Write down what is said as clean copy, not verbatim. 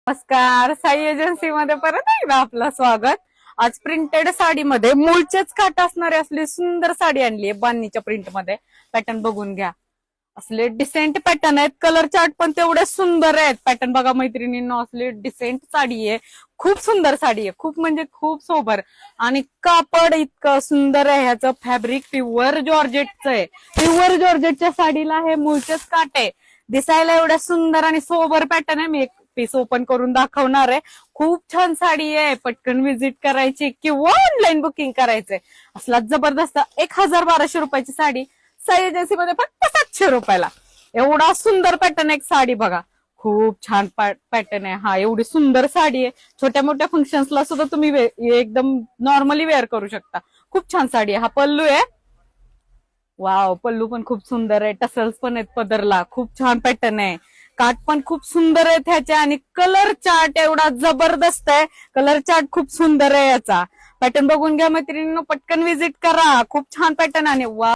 नमस्कार, साई एजन्सी मध्ये परत एकदा आपलं स्वागत. आज प्रिंटेड साडीमध्ये मूळचेच काट असणारी असली सुंदर साडी आणली आहे बांधणीच्या प्रिंट मध्ये. पॅटर्न बघून घ्या. असले डिसेंट पॅटर्न आहेत, कलर चार्ट पण तेवढे सुंदर आहेत. पॅटर्न बघा मैत्रिणींनो, असले डिसेंट साडी आहे, खूप सुंदर साडी आहे, खूप म्हणजे खूप सोबर. आणि कापड इतकं सुंदर आहे, ह्याचं फॅब्रिक प्युअर जॉर्जेटचं आहे. प्युअर जॉर्जेटच्या साडीला हे मूळचेच काट आहे. दिसायला एवढ्या सुंदर आणि सोबर पॅटर्न आहे. मी एक पीस ओपन करून दाखवणार आहे. खूप छान साडी आहे, पटकन व्हिजिट करायची किंवा ऑनलाईन बुकिंग करायचंय. असला जबरदस्त 1200 रुपयाची साडी साई एजन्सी मध्ये फक्त 700 रुपयाला. एवढा सुंदर पॅटर्न एक साडी बघा, खूप छान पॅटर्न आहे हा. एवढी सुंदर साडी आहे, छोट्या मोठ्या फंक्शन्सला सुद्धा तुम्ही एकदम नॉर्मली वेअर करू शकता. खूप छान साडी आहे. हा पल्लू आहे. वाव, पल्लू पण खूप सुंदर आहे, टसल्स पण आहेत पदरला. खूप छान पॅटर्न आहे, काठ पण खूप सुंदर आहेत ह्याचे. आणि कलर चार्ट एवढा जबरदस्त आहे, कलर चार्ट खूप सुंदर आहे याचा. पॅटर्न बघून घ्या मैत्रिणींनो, पटकन व्हिजिट करा. खूप छान पॅटर्न आहे. वा